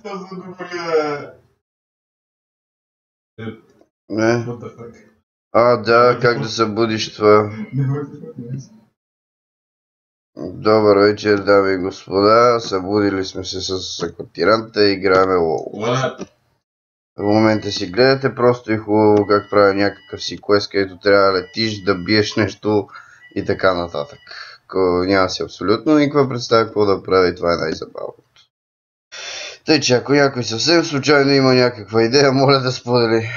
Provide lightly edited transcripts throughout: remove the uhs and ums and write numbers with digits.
Това са добри Не. Да, как да се будиш това? Добър вечер, дами и господа. Събудили сме се с квартиранта и играем лол. В момента си гледате просто и хубаво как правя някакъв си квест, където трябва да летиш, да биеш нещо и така нататък. Няма си абсолютно никаква представа какво да прави, това е най-забавното. Тъй, че ако някой съвсем случайно има някаква идея, моля да сподели.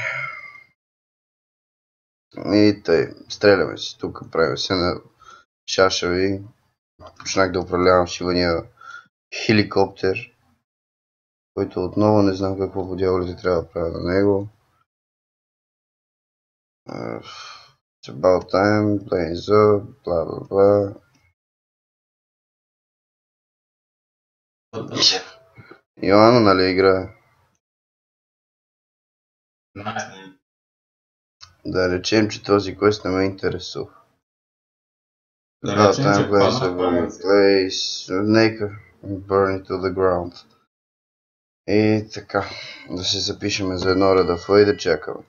И тъй, стреляме си тук, правим се на шашави. Почнах да управлявам шивания хеликоптер, който отново не знам какво по дяволите трябва да правя на него. It's about time, planes up, бла бла бла. Йоанна, нали играе? Да речем, че този квест не ме интересува. About time, planes up, place, нека burn it to the ground. И така, да се запишем за едно редъфа и да чакаме.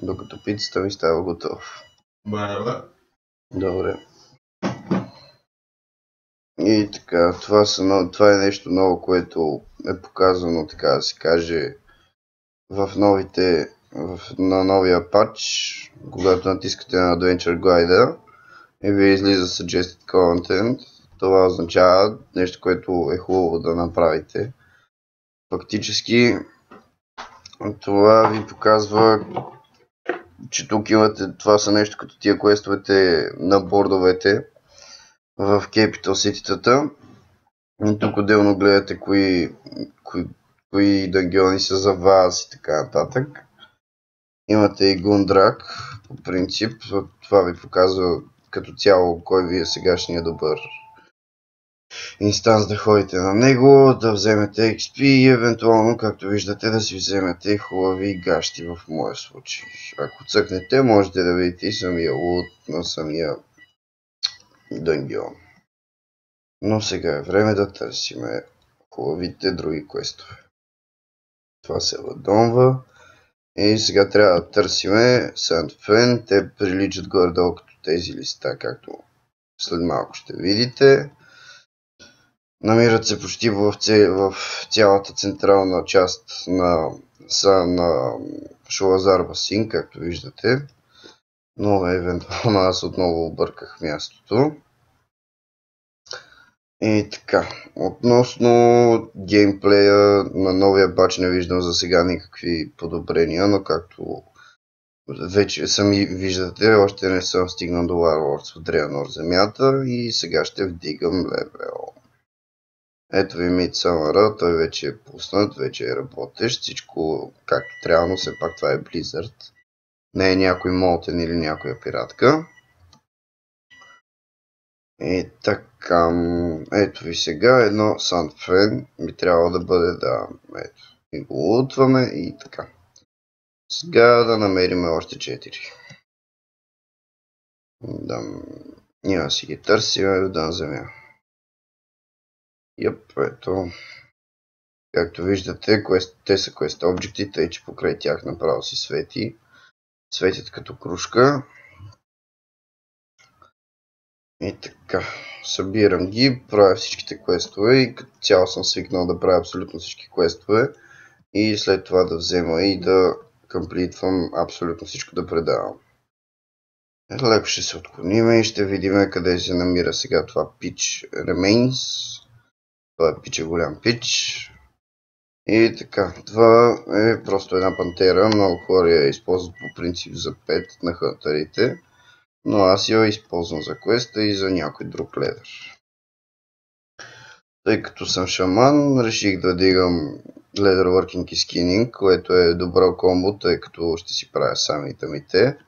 Докато пицата ми става готов. Добре. И така, това е нещо ново, което е показано, така да се каже, на новия патч, когато натискате на Adventure Guide и ви излиза Suggested Content. Това означава нещо, което е хубаво да направите. Фактически това ви показва, че тук имате, това са нещо като тия квестовете на бордовете в Capital City-тата. И тук отделно гледате кои дънгелни са за вас и така нататък. Имате и Гундрак, по принцип. Това ви показва като цяло кой ви е сегашния добър инстанс да ходите на него, да вземете XP и евентуално, както виждате, да си вземете хубави гащи в моя случай. Ако цъкнете, можете да видите и самия лут на самия дънгел. Но сега е време да търсиме хубавите други квестове. Това се въдонва. И сега трябва да търсиме Сандфен. Те приличат горе-долу като тези листа, както след малко ще видите. Намират се почти в цялата централна част на Шуазар басин, както виждате. Но евентуално аз отново обърках мястото. И така, относно геймплея на новия патч не виждам за сега никакви подобрения, но както вече сами виждате, още не съм стигнал до Warlords от Draenor земята и сега ще вдигам левел. Ето ви Midsummer, той вече е пуснат, вече е работещ, всичко както трябва, но все пак това е Blizzard. Не е някой молтен или някоя пиратка. И така, ето ви сега едно Sandfen би трябвало да бъде, да, ето, и го лутваме и така. Сега да намерим още 4. Да, ние да си ги търсим да земя. Ето. Както виждате, те са Quest Object, тъй че покрай тях направо си свети. Светят като кружка. И така, събирам ги, правя всичките квестове и като цяло съм свикнал да правя абсолютно всички квестове и след това да взема и да комплитвам абсолютно всичко да предавам. Леко ще се отклоним и ще видим къде се намира сега това Pitch Remains. Това е пич, голям пич. И така, това е просто една пантера, много хора я използват по принцип за пет на хантарите. Но аз я използвам за квеста и за някой друг ледър. Тъй като съм шаман, реших да дигам Leather Working и Skinning, което е добро комбо, тъй като ще си правя сами итамите.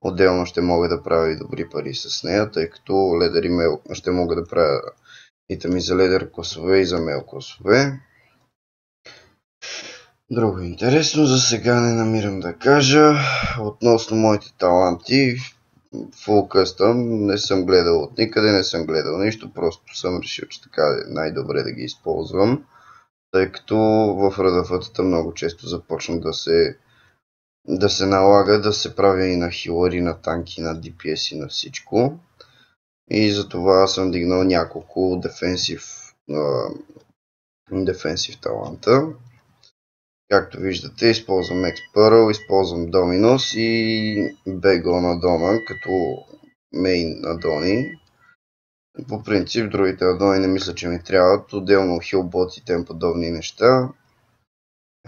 Отделно ще мога да правя и добри пари с нея, тъй като ледър и мел ще мога да правя итами за ледър класове и за мел класове. Друго интересно за сега не намирам да кажа. Относно моите таланти, Full Custom не съм гледал от никъде, не съм гледал нищо, просто съм решил, че така е най-добре да ги използвам. тъй като в РДФ-тата много често започна да се налага да се прави и на хилъри, на танки, на DPS и на всичко. И затова съм дигнал няколко дефенсив таланта. Както виждате, използвам X-Pearl, използвам Dominus и Bego на Дона като мейн адони. По принцип, другите адони не мисля, че ми трябват. Отделно хилбот и тем подобни неща.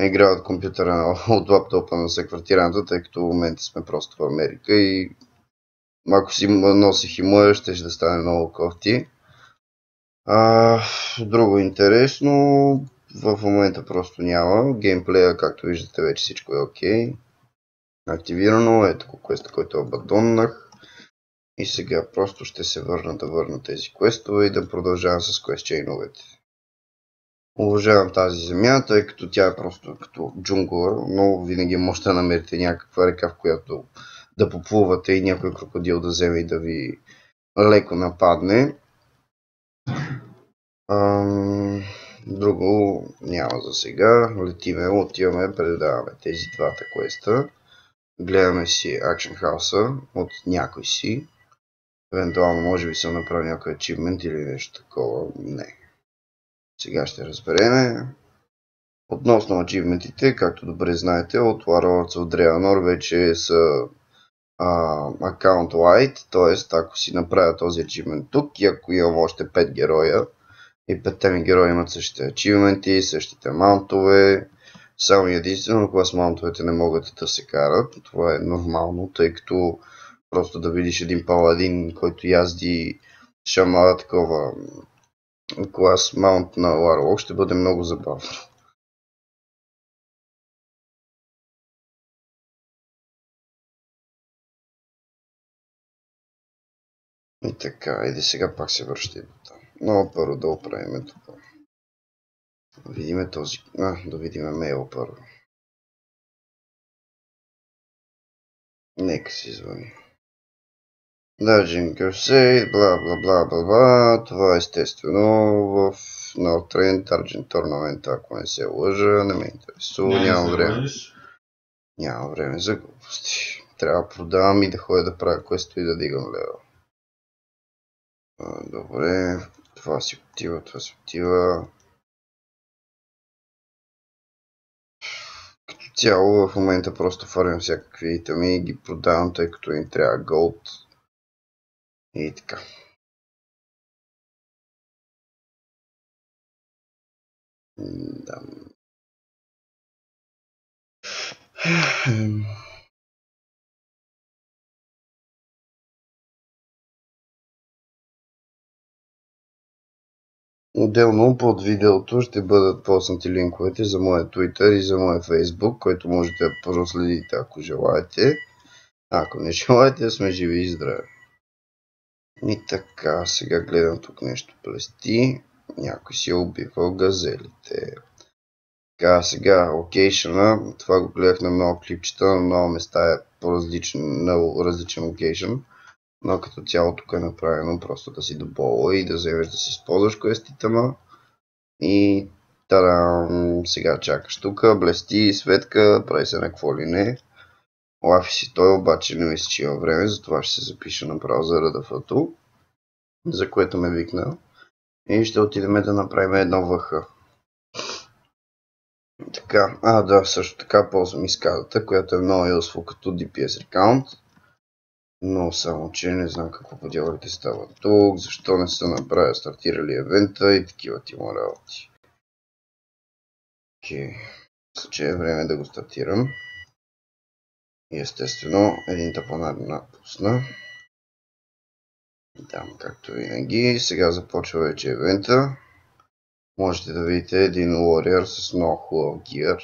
Играя от компютъра от лаптопа на съквартиранта, тъй като в момента сме просто в Америка и ако си носих и моя, ще да стане много кофти. Друго интересно, в момента просто няма. Геймплея, както виждате, вече всичко е окей. Активирано, ето квеста, който абандоннах. И сега просто ще се върна тези квестове и да продължавам с квест-чейновете. Уважавам тази земя, тъй като тя е просто като джунгла, но винаги може да намерите някаква река, в която да поплувате и някой крокодил да вземе и да ви леко нападне. Друго няма за сега. Отиваме, предаваме тези двата квеста. Гледаме си Action House от някой си. Евентуално може би съм направил някой achievement или нещо такова. Не. Сега ще разбереме. Относно ачивментите, както добре знаете, от Warlords of Draenor вече са аккаунт light, т.е. ако си направя този ачивмент тук и ако имам още 5 героя и 5-те ми герои имат същите ачивменти, същите маунтове, само единствено клас маунтовете не могат да се карат. Това е нормално, тъй като просто да видиш един паладин, който язди шамара такова клас маунт на Warlock, ще бъде много забавно. И така, иди сега пак се връща и до там. Но първо да оправим тук. Видиме този... да видиме мейл първо. Нека си звъни. Dungeon Crusade, бла бла бла бла бла. Това естествено в Northrend Argent Tournament, ако не се лъжа, не ме интересува, нямам време. Нямам време за глупости. Трябва да продавам и да ходя да правя квесто и да дигам левел. Добре, това си отива. Като цяло в момента просто фармям всякакви итеми и ги продавам, тъй като им трябва голд. И така. Да. Отделно под видеото ще бъдат поснати линковете за моя Twitter и за моя Facebook, който можете да проследите, ако желаете. Ако не желаете, сме живи и здрави. И така, сега гледам тук нещо плести. Някой си е убивал газелите. Така, сега локейшъна. Това го гледах на много клипчета, на много места е много различен локейшън. Но като цяло тук е направено просто да си добола и да вземеш да си използваш квестите му. И тадам, сега чакаш тук, блести, светка, прави се на какво ли не. Лафи си той, обаче не мисля, че има време, затова ще се запиша направо за РДФ-то, за което ме викна. И ще отидем да направим едно ВХ. Така, да, също така ползвам изкадата, която е много useful като DPS аккаунт. Но само, че не знам какво по дяволите става тук, защо не са направили стартирали евента и такива тима работи. Окей, мисля, че е време да го стартирам. И естествено, един тапонар напусна. Дам както винаги. Сега започва вече евента. Можете да видите един warrior с много хубав гир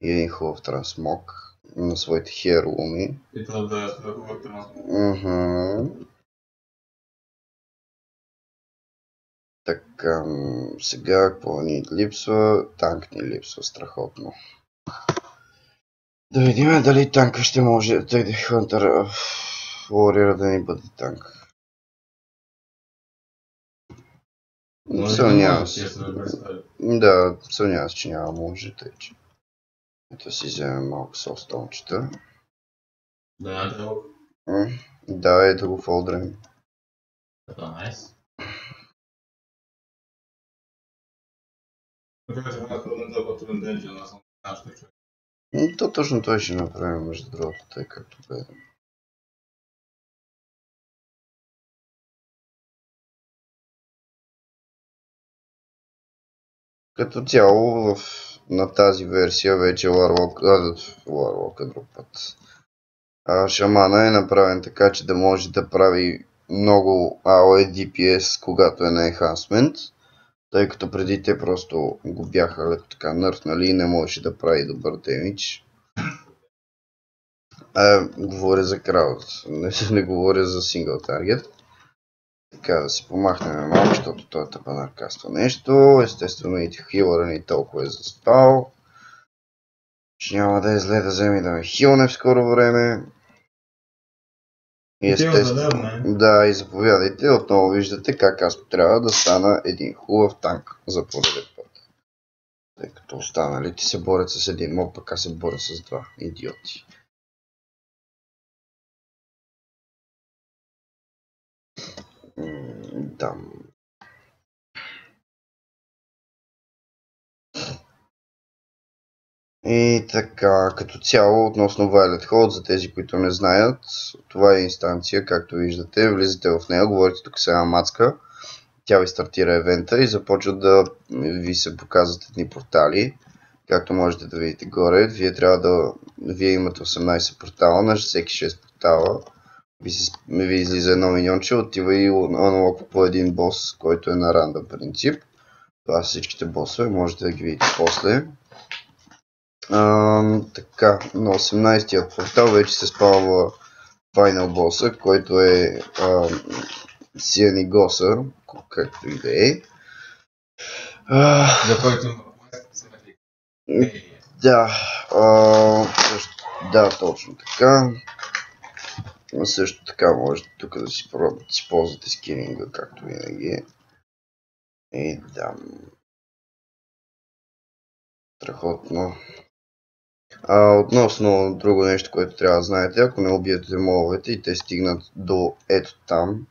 и един хубав трансмог на своите хероуми. И това да е хубав трансмог. Така, сега какво ни липсва? Танк ни липсва страхотно. Да видим дали танка ще може, да Хантър Warrior да ни бъде танк. Съмнявам Ще се. се да представи. Да, съмнявам се, че няма може, тъй че. Ето си вземем малко состончета. Да, не трябва. Да, ето го фолдрем. Това е найс. Така че това е трудно толкова труден ден, че аз съм нашата човек. То точно той ще направим, между другото, тъй както бе. Като цяло на тази версия вече Warlock друг път. Шамана е направен така, че да може да прави много AOE DPS, когато е на Enhancement, тъй като преди те просто го бяха леко така нърфнали и не можеше да прави добър демидж. Говоря за крауд, не говоря за сингъл таргет. Така да се помахнем малко, защото той тъпанар каства нещо. Естествено и хилъра ни толкова е заспал. Ще няма да е зле да вземе да ме хилне в скоро време. И естествено, да, и заповядайте. Отново виждате как аз трябва да стана един хубав танк за пореден път. Тъй като останалите се борят с един моб, пък аз се боря с два. Идиоти. Да. И така, като цяло, относно Violet Hold, за тези, които не знаят, това е инстанция, както виждате, влизате в нея, говорите тук с една мацка, тя ви стартира евента и започват да ви се показват едни портали, както можете да видите горе. Вие имате 18 портала, на всеки 6 портала ви излиза едно миньонче, отива и аналог по един бос, който е на рандъм принцип. Това са всичките босове, можете да ги видите после. Така, на 18-тия портал вече се спалва Final Boss, който е Сианигоса, както и да е. За който има да, да, точно така. Също така можете тук да си ползвате скининга, както винаги. И да. Страхотно. Относно друго нещо, което трябва да знаете, ако не убиете мобовете и те стигнат до ето там,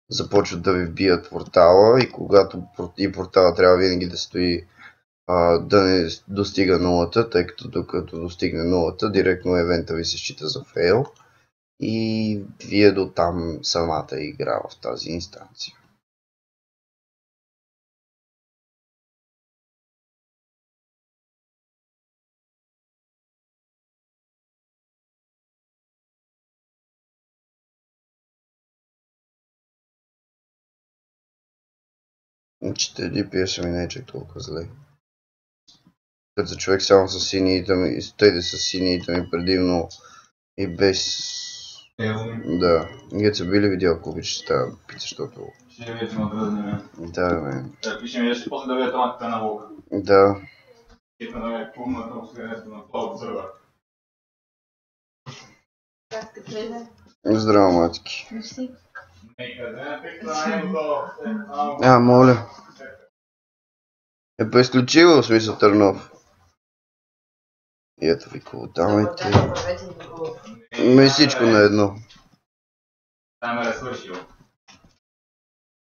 започват да ви бият портала и когато и портала трябва винаги да стои да не достига нулата, тъй като докато достигне нулата, директно евента ви се счита за фейл и вие до там самата игра в тази инстанция. Че DPS ми не е чак толкова зле. Като за човек само с синията ми, стойде с синията ми предимно и без... Да. Ние са били видео, ако обичаш тази пица, защото... Ще вече ме отразнеме. Да, бе. Да, пишем и ще после да видя томатите на волка. Да. Ето да ме пумна на обсъдението на плавото сърва. Как те преда? Здраво, матики. Мерси. Моля. Поизключила, в смисъл Търнов. И ето ви колотамайте. Всичко на едно. Таймер е свършил.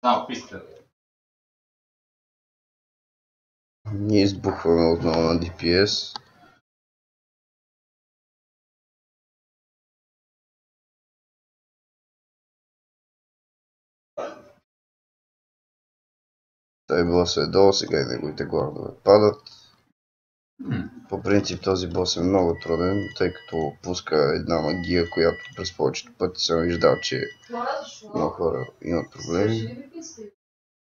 Само пистата. Ние избухваме отново на DPS. Той бос е долу, сега и неговите главнове падат. По принцип този бос е много труден, тъй като пуска една магия, която през повечето пъти съм виждал, че много хора имат проблеми.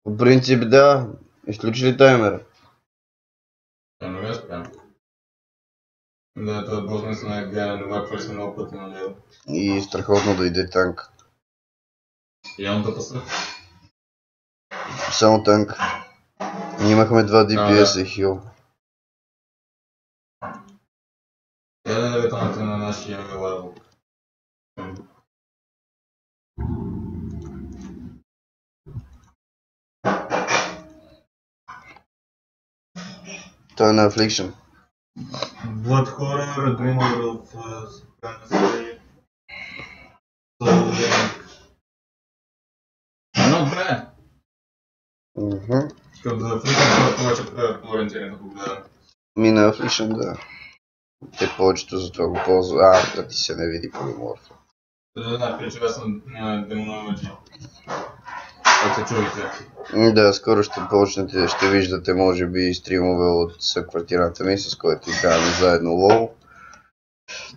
По принцип да, изключи ли таймера? Не ме спрям. Да, този бос наистина е гледан, това сме много пъти на него. И страхотно дойде танк. Явно да паса. Само танк. Имахме 2 DPS и хил. Да ветаната на нашия левел. Той е на Affliction. Blood Horror, Dreamer of Supremacy, Soul Link. Not bad! Като за Affliction повече по-ориентиран да го гледам. На Affliction, да. Те повечето за това го ползват. Да ти се не види полиморф. Да, причува съм Demonology. Ако се чуете. Да, скоро ще виждате, може би, стримове от съквартирата ми, с който играем заедно LOL.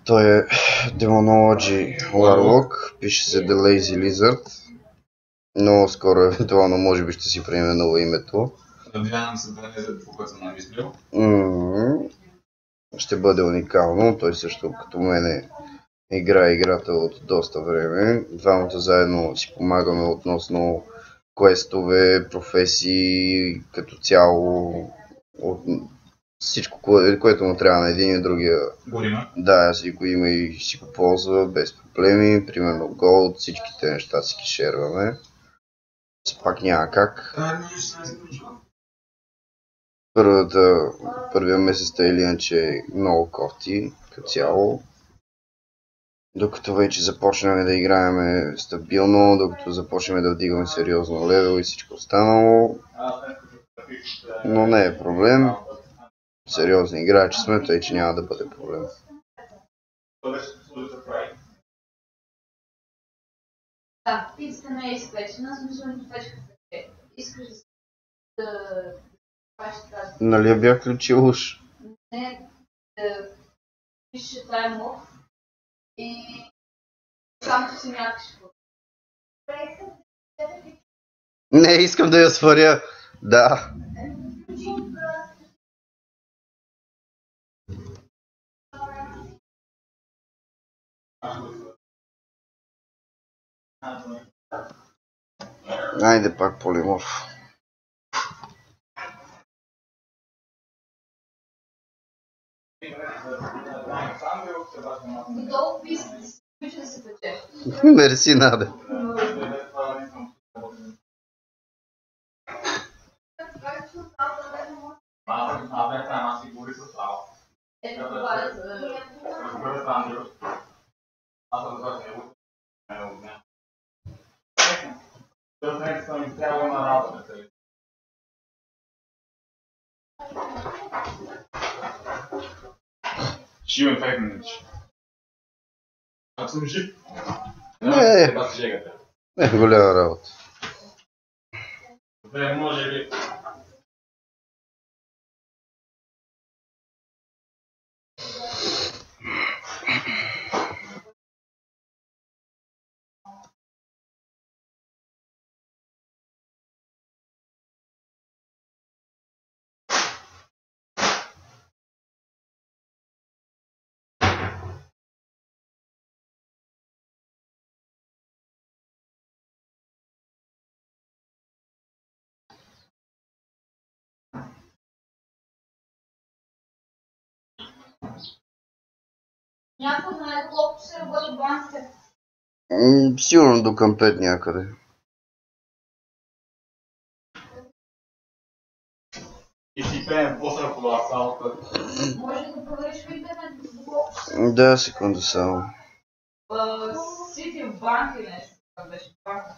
Той е Demonology Warlock, пише се The Lazy Lizard. Но скоро, евентуално, може би ще си преименува името. Надявам се да не е за това, което съм намислил. Ще бъде уникално, той също като мене играе играта от доста време. Двамата заедно си помагаме относно квестове, професии, като цяло, от всичко, което му трябва на един и другия. Горима? Да, си го има и си го ползва без проблеми. Примерно Gold, всичките неща си ги шерваме. Пак няма как. Първия месец или иначе е много кофти като цяло. Докато вече започнем да играем стабилно, докато започнем да вдигаме сериозно левел и всичко останало. Но не е проблем. Сериозни играчи сме, тъй че няма да бъде проблем. Да, пицата не е изпечена, смисъл не печката е. Искаш да правиш тази. Нали я бях включил уж? Не, да пише тайм off и само си някакъв. Не, искам да я сваря. Да. Айде пак полиморф. Долу писата си, обича да се пече. Мерси, Наде. Ето това е за... Ще имам 5 минути. Ако съм жив. Не, голяма работа. Добре, може би. Някой знае колко се работи банките. Сигурно до към 5 някъде. И си пеем после по асфалта. Може да провериш в интернет колко ще се... Да, секунда само. Сити в банк или нещо. Това беше банков.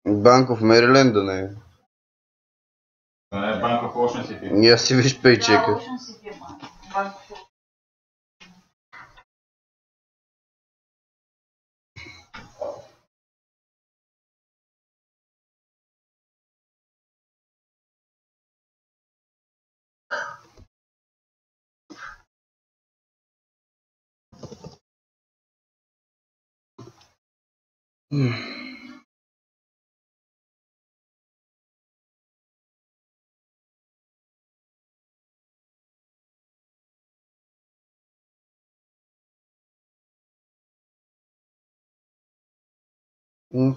Банк в Мериленд да не е. Да не е Банков Ocean City. И аз си виж пейчека. Да, Ocean City е банк.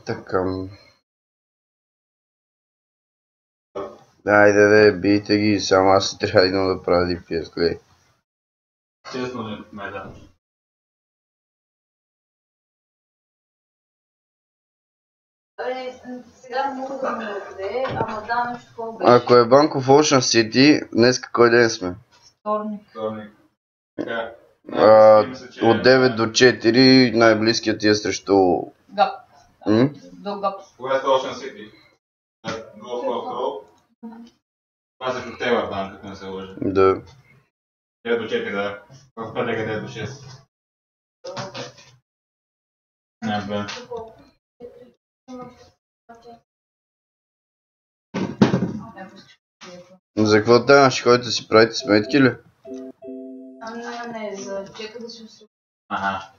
Така. Айде, бийте ги, само аз си трябва да правя DPS, гледай. Честно не ме да. Сега не мога да ме даде, ама да нещо такова беше. Ако е Банков Ocean City, днес кой ден сме? Вторник. Така. От 9 до 4 най-близкият ти е срещу... Гап. М? До Гап. Кога е Ocean City? Това се от Тейлър там, като не се лъжи. Да. 9 до 4, да. В петък е 9 до 6. Не, бе. За какво там? Ще ходите си правите сметки ли? Не, за чека да си усука. Аха.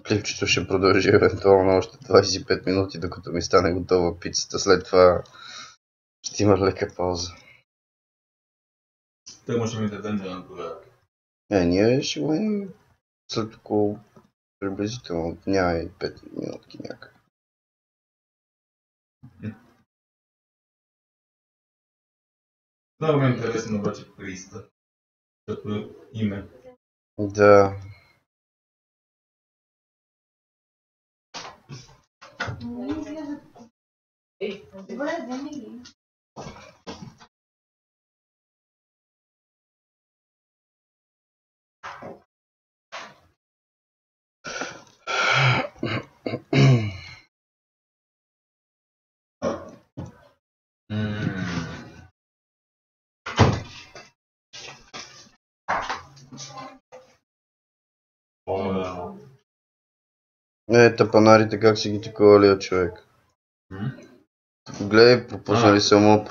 Клипчето ще продължи евентуално още 25 минути, докато ми стане готова пицата. След това ще има лека пауза. Тъй ще ми дадем да тогава. Ние ще го имаме след около приблизително няма и 5 минутки някак. Много ми е интересно обаче Криста. Като име. Да. Добре, вземи ги. Тапанарите как си ги таковали, човек. Гледай, пропуснали само.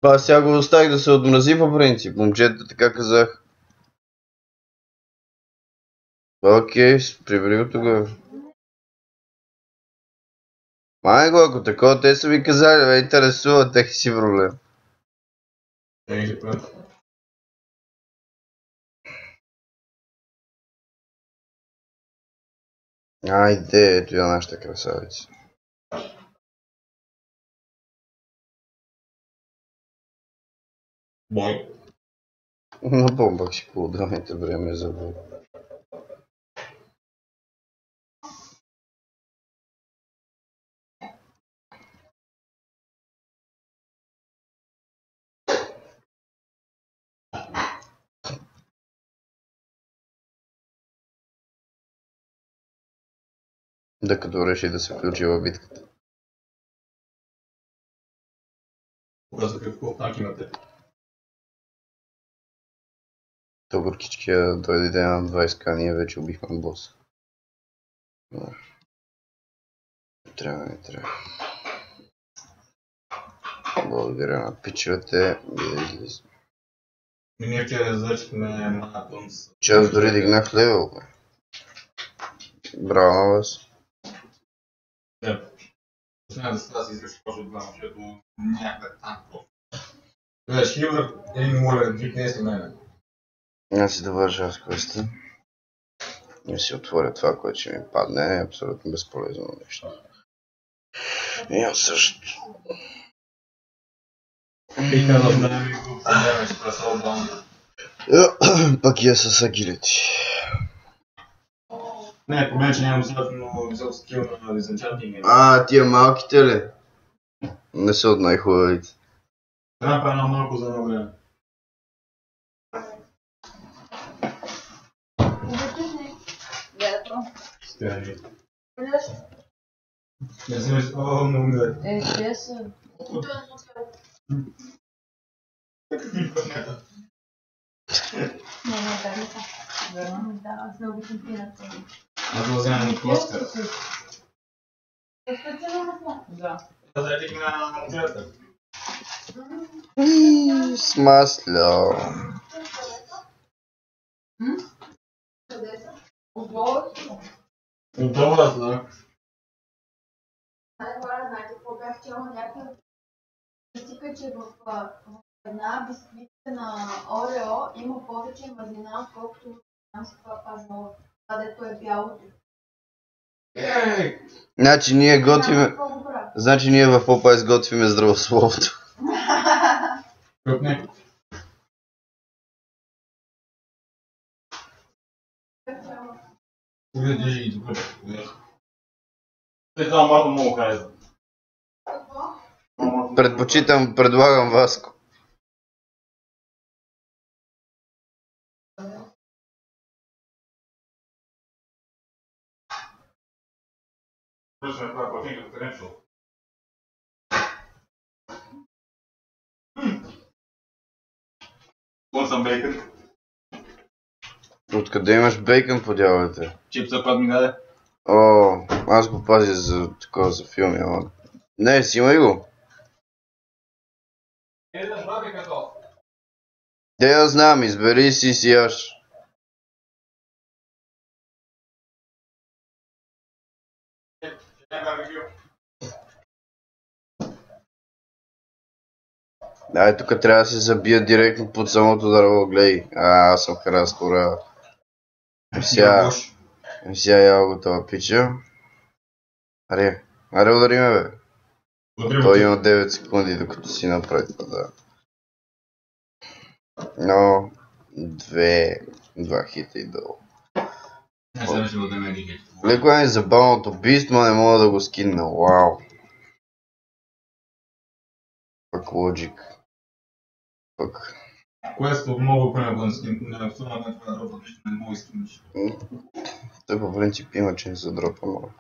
Аз сега го оставих да се отмрази по принцип. Момчета така казах. Окей, прибери го тогава. Май го, ако такова те са ми казали, ме интересува, техни си проблем. Айде, ето я нашата красавица. Бой. Напомпах си по отделните време за бой. Да като реши да се включи във битката. Показва какво танк имате. То горкичкия дойде на 20к, ние вече убихме боса. Не трябва. Благодаря на пичовете. Излиза. Ние вчера зачихме Матонс. Че аз дори дигнах левел, бе. Браво на вас. Няма да се изреш повече от двама, защото някакъв танк. Гледаш, Хилър един моля, викне си мене. Аз си довържа аз квеста. И си отворя това, което ще ми падне. Е абсолютно безполезно нещо. И аз също. И казвам да ми го поднемеш през Олбан. Пък я с агилити. Не, проблем, че нямам достатъчно висок скил на дизенчантинг. Тия малките ли? Не са от най-хубавите. Трябва едно малко за едно време. Стяни. Не вземеш, много ми Те са. Какви пътнета? Да, аз не обичам пината. Аз го вземам от плоска. Да. Заедик на момчета. С масло. Къде са? Отдолу. Добра да. Хора, знаете какво бях чела някаква статистика, че в една бисквитка на Орео има повече мазнина, отколкото в това пазало. Това дето е бялото. Значи ние готвиме... По-добра. Значи ние в Попайс готвиме здравословото. Къпне. Кога движи и тук. Това малко много харесва. Какво? Предлагам Васко. Слушай, това е платин като кренчо. Want some bacon? Откъде имаш бейкън по дяволите? Чипса път ми даде. О, аз го пазя за такова за филми, ама... Не, си имай го. Да жлаби като. Де я знам, избери си си яш. Ай, тук трябва да се забия директно под самото дърво, гледай. Аз съм храскора. Сега ял го това пича. Аре удари ме, бе. Той има 9 секунди, докато си направи това, да. Но... Два хита и долу. Леко е забавното бист, но не мога да го скинна. Вау. Пък лоджик. Пък. Което много понякога на това дропа, нищо не мога изкинеш. Той по принцип има, че не се дропа много.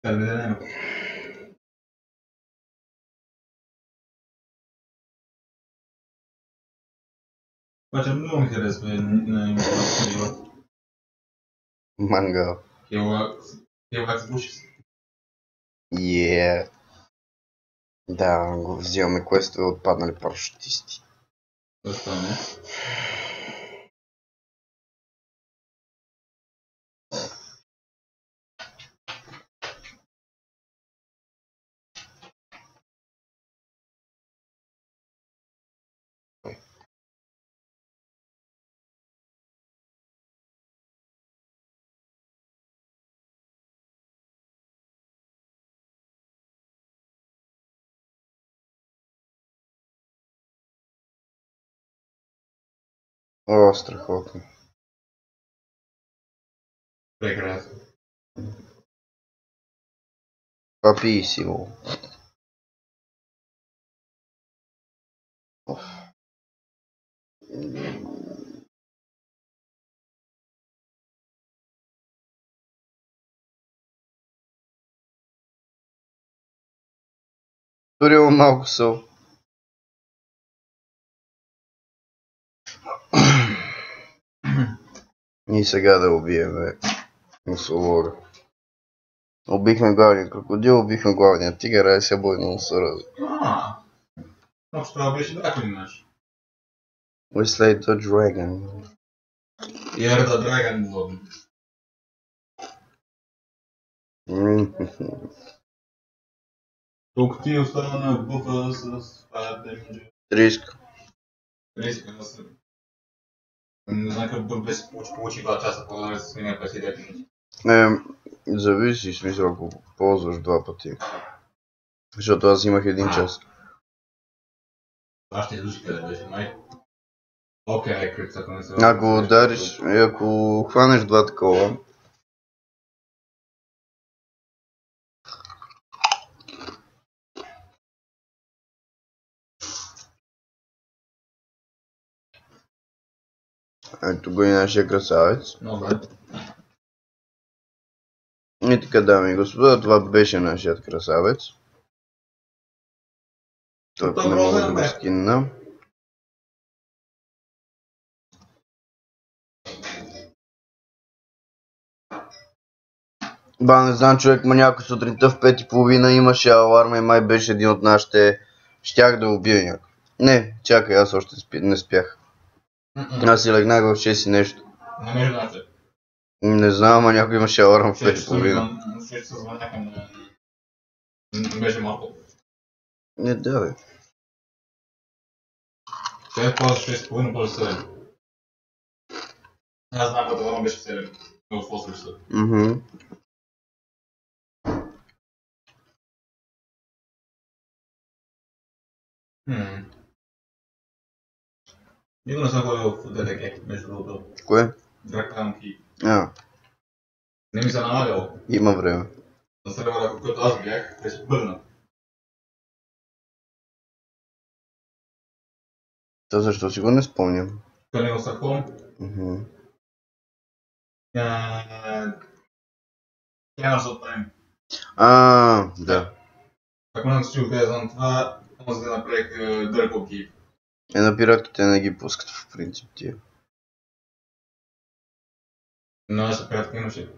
Къде да не. Обаче много ми харесва на името. Мангал. Хелакс Бушис. Да, го взимаме квестове отпаднали парашутисти. Защо не? О, страхотно. Прекрасно. Паписимо. Турил малко сол. И сега да убиеме мусолора. Убихме главния крокодил, убихме главния тигър, ай се бой на мусора. Значи това беше дракон наш. We slayed the dragon. You're the dragon lord. Колко ти остава на буфа с това демиджа? Риск. Риска да се... Не знам какъв бъв беше получи 2 часа по-добре с меня 59 минути. Зависи, смисъл, ако ползваш 2 пъти. Защото аз имах 1 час. Това ще излуши къде беше, май. Окей, крипс, ако не се... Ако удариш, ако хванеш 2 такова, ето го и нашия красавец. Добре. И така, дами и господа, това беше нашият красавец. Той не мога да го скинна. Ба, не знам, човек, ма някой сутринта в 5:30 имаше аларма и май беше един от нашите. Щях да убия някой. Не, чакай, аз още не спях. Аз си легнах в 6 и нещо. Не ме знаете. Не знам, ама някой имаше аларм в 6 часа 5:30. 6 часа звъняха на... Не беше малко. Не, да, бе. Сега после 6:30, после 7. Аз знам, като аларм беше 7. В 8 часа. Никога не съм ходил в ДДК, между другото. Кое? Драканки. Не ми се налагало. Има време. На сервера, в който аз бях, беше бърнат. То защо си го не спомням? Калино Сахом. Нямаше от време. Да. Ако не си казвам това, може да направих дърковки. На пиратките не ги пускат в принцип тия. Но наша приятелка имаше.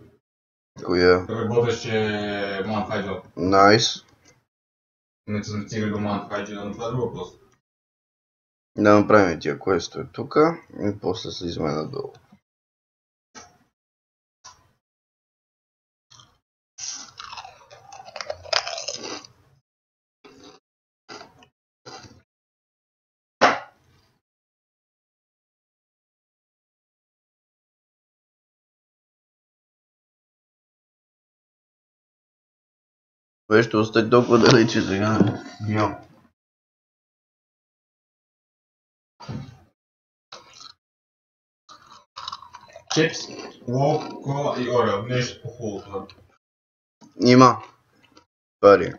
Коя? Работеше Mount Hydro. Найс. Не че сме стигали до Mount Hydro, но това е друг въпрос. Да направим тия квестове тука и после слизаме надолу. Бе, ще остане толкова далече сега. Чипс, лок, кола и орео. Нещо по-хубаво. Има. Пари.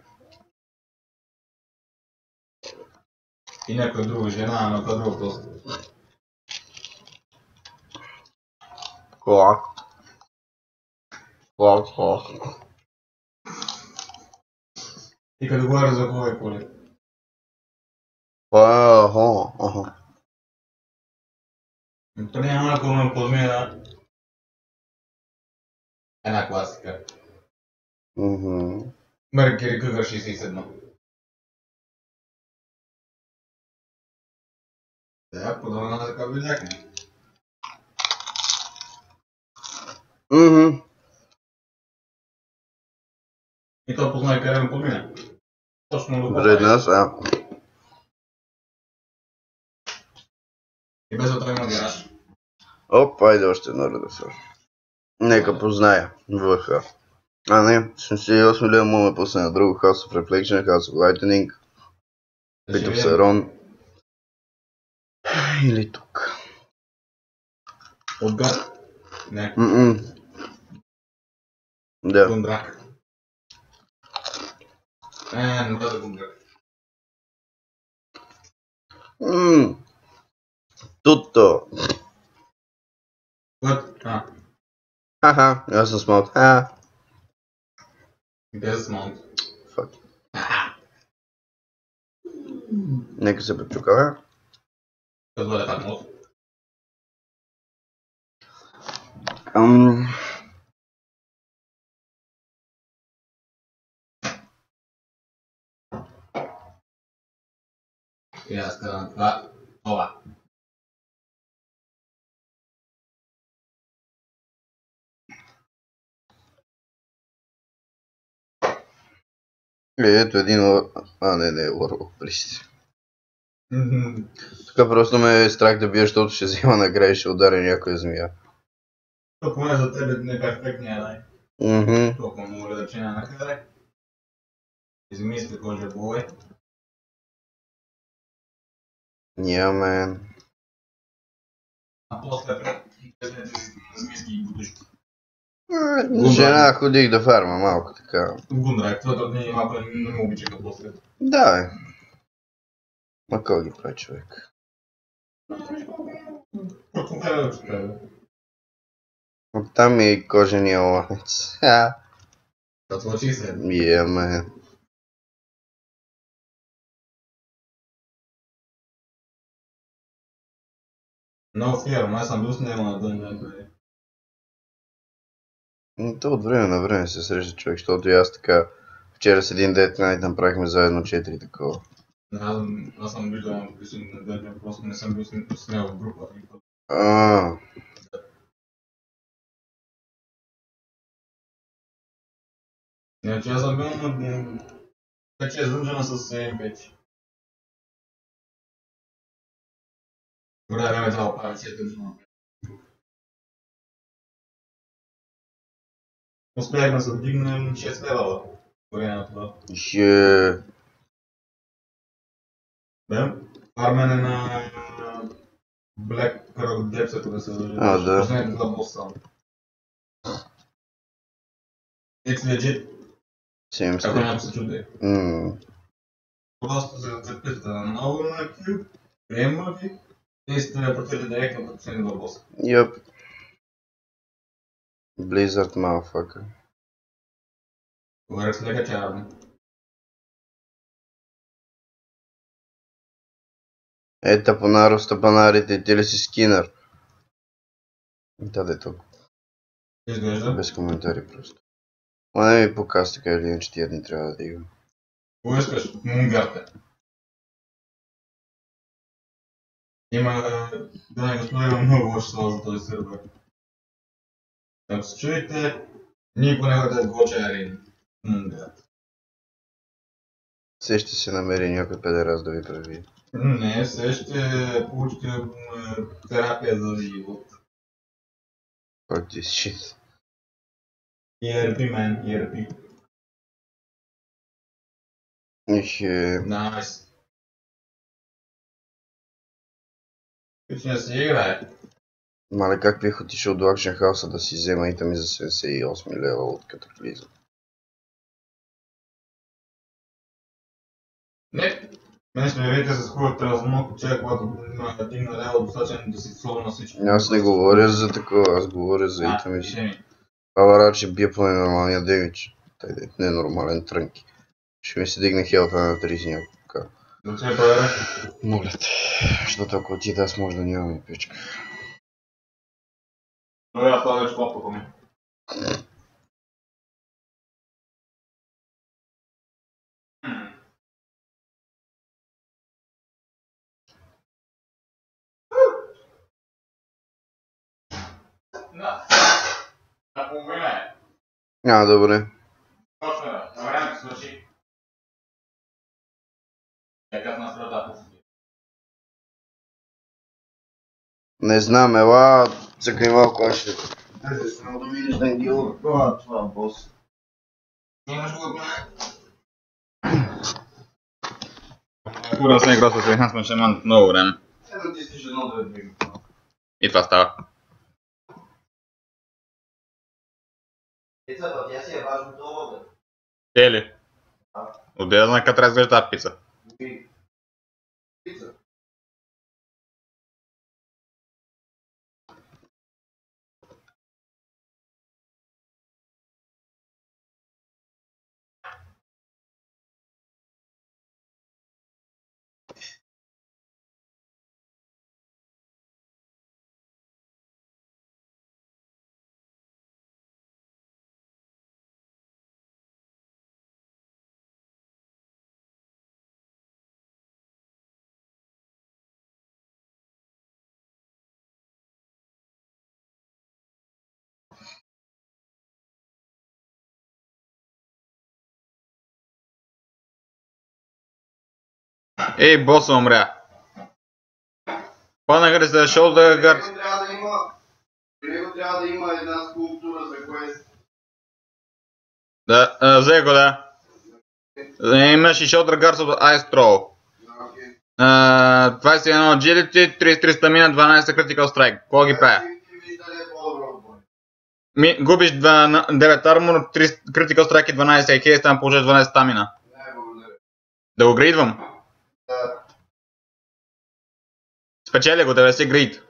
И някоя друга жена, но това е друг въпрос. Колак. И като говоря за кой коли. То няма на колна подмина. Една класика. Меркери Cougar 67. Да, подобна на така видяхме. И то познай къде ме подмина. Точно до Пред нас, И без това има гараж. Оп, айде още едно редефер. Нека позная. ВХ. Не, 78 лева му ме пусне на друго. House of Reflection, House of Lightning, Bit of Saron. Или тук. Отгад? Не. Да. Гундрак. Не бъде Гундрак. Туто. What? Хаха, аз съм смалт. Без смалт. Фак. Нека се почукаме. Като бъде фак мод. И аз казвам това. Ето един... не, Warlock Priest. Така просто ме е страх да бия, защото ще взема накрая и ще ударя някоя змия. То поне за тебе не е перфектния дай. Толкова много да чина накъде. Измисли кожа бой. Мен. А после пред змийски и будушки. Жена ходих да фарма малко така. Гундрак, това дни малко не му обичаха после. Да, бе. Ма кой ги прави човек? Какво трябва да прави? Оттам е и кожения ланец. Това очи се. Мен. Много фирма, аз съм бил с него на Dungeon. То от време на време се среща човек, защото и аз така вчера с един Death Knight направихме заедно 4 такова. Аз съм виждал писани на Death, просто не съм бил с него в група. Иначе аз съм бил на 5-6 дънжена с М5. Време трябва да прави 6 дънжена. Успяхме да се вдигнем 6 левела по време на това. Да? Фармене на Black Rock Depths, ако да се държи. Да. Последните два боса само. X-Legit. Ако някой се чуде. Просто се зацепите на много на Q, приема ви и се телепортирате директно към последните два боса. Йоп. Blizzard motherfucker. Говорих с лека чарно. Тапонаро, стъпанарите, ти ли си скинър? Да, толкова. Изглежда? Без коментари просто. Ма не ми показ така или иначе тия дни трябва да дигам. Кого искаш? Мунгарте. Да не господа, има много лоши слова за този сервер. Ако се чуете, никой не ходи в Гочарин. Мунгарте. Все ще се намери някой педерас да ви прави. Не, все ще получите терапия за живот. Fuck this shit. ERP, man, ERP. Найс. Точно се играе. Мале, как бих отишъл до Action House да си взема итами за 78 лева от катаклизъм? Не. Мене ще ме видите с хората размок, че когато дигна лева достатъчно да си слова на всички. Аз не говоря за такова, аз говоря за итами си. Това че бие по ненормалния демидж. Не е нормален трънки. Ще ми се дигне хелта на 30 няколко. Да се проверя? Моля те, защото ако отида аз може да нямам и печка. Но аз това вече попаха ми. На половина е. Добре. Точно да, на време се свърши. Какъв на средата? Не знам, ела, цъкай малко още. Айде, само да видиш да индио. Това бос. Имаш го от мен? Кура с негра с Enhancement ще имам много време. Да натиснеш едно да двигам. И това става. Пицата, тя си е важно това, бе. Те ли? Отде да знае как трябва да изглежда тази пица. Пица. Ей, боса умря. Паднаха ли се shoulder guard? При него трябва да има една скулптура за квест. Да, взе го, да. Имаш и shoulder guards от Ice Troll. 21 agility, 33 stamina, 12 critical strike. Какво ги правя? Губиш 9 armor, 3 critical strike и 12 AK, там положиш 12 stamina. Да го грейдвам? Спечеля го, 90 грейд.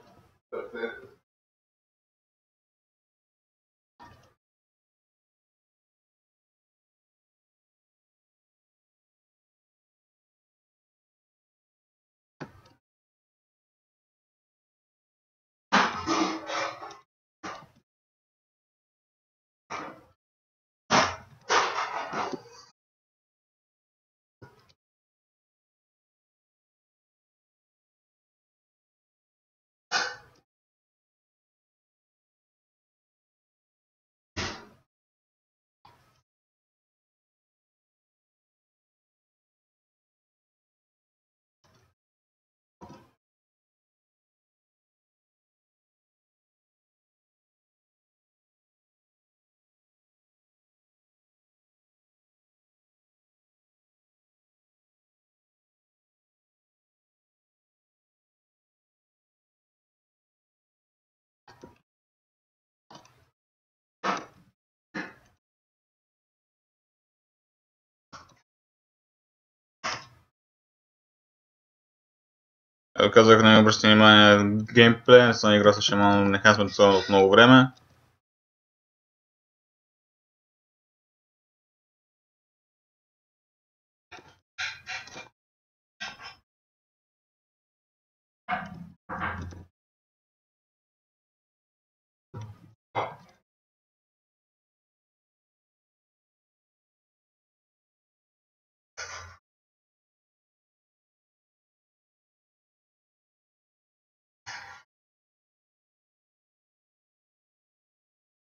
Казах, не обръщай внимание на геймплея, не съм играл с Shaman Enhancement от много време.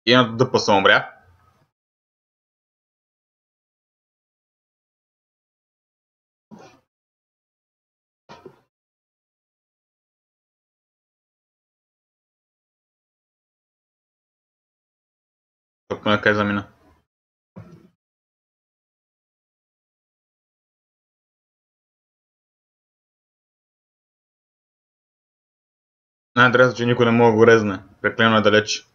И на дъпа съм умря. Тук на къде замина. Най-интересно, че никой не мога да го резне. Преклено е далеч.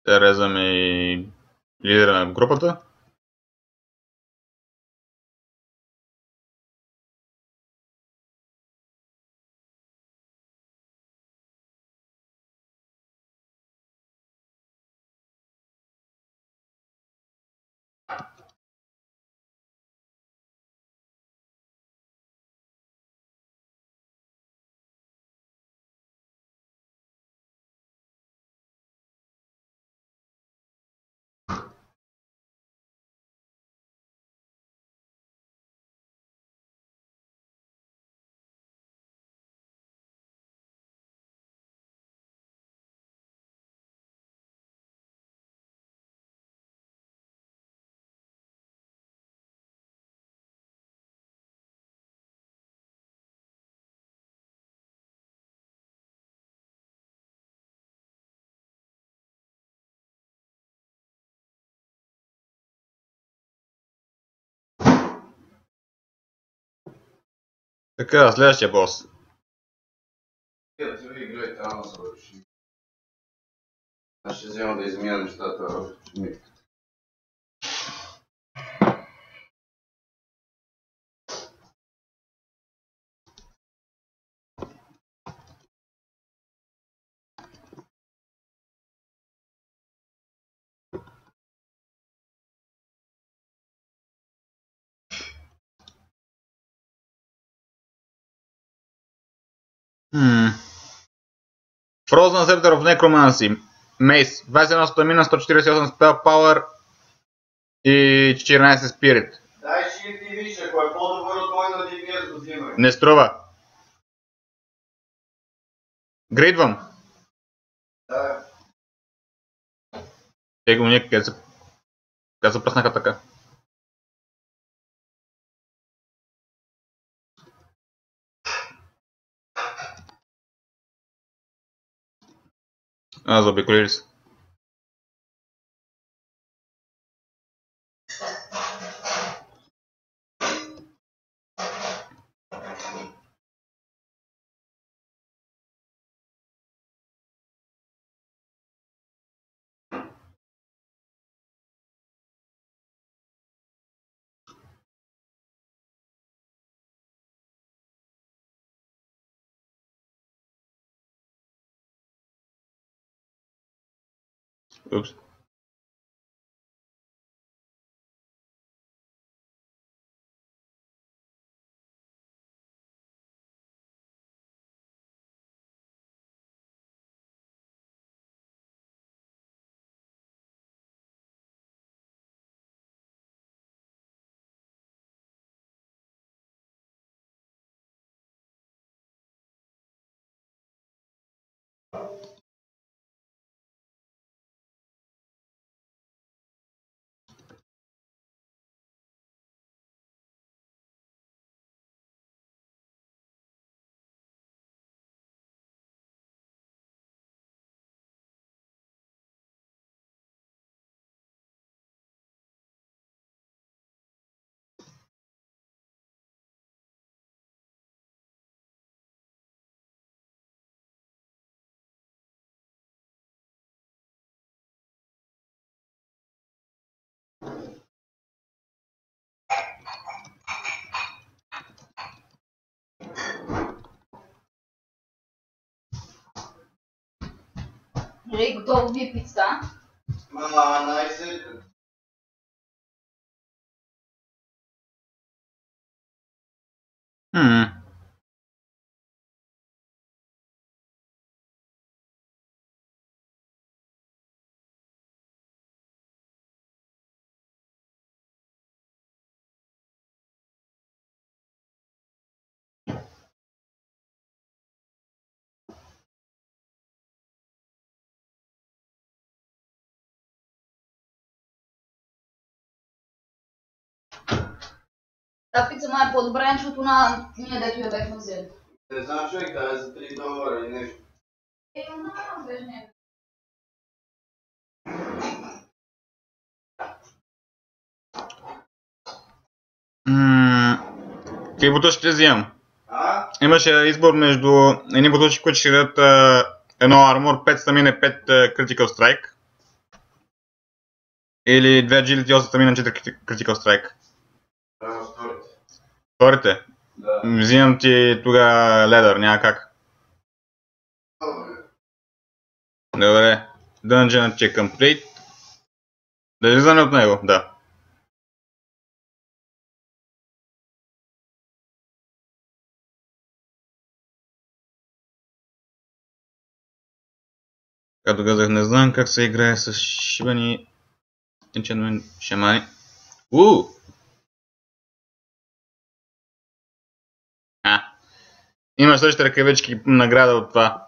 Те резаме и лидера на групата. Така, следващия бос. Ти ви играй там, аз ще взема да измия нещата в митката. Frozen Scepter of Necromancy. Mace. 21 стамина, 148 spell power и 14 spirit. Дай shift и виж, ако е по-добър от мой на DPS го взимай. Не струва. Грейдвам. Да. Те го ние къде се пръснаха така. Заобиколили се. Упс. Готово ви е пицата? Най-сетне. Та пица май е по-добре, защото на ние дето я бехме взели. Не знам, човек, да е за $3 и нещо. Но беше не. Какви бутушки ще взимам? Имаше избор между едни бутушки, които ще дадат едно армор, 5 стамина, 5 critical strike. Или 2 agility, 8 стамина, 4 critical strike. Вторите? Да. Взимам ти тогава ледър, няма как. Добре. Dungeon че complete. Да излизаме от него? Да. Както казах, не знам как се играе с шибани enchantment шамани. Има същите ръкавички награда от това.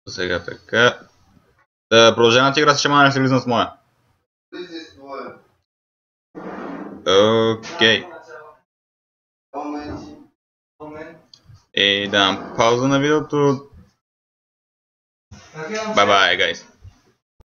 Сега така. Да продължавам ти игра с шамана и се влизам с моя. Окей. И дам пауза на видеото. Bye bye guys.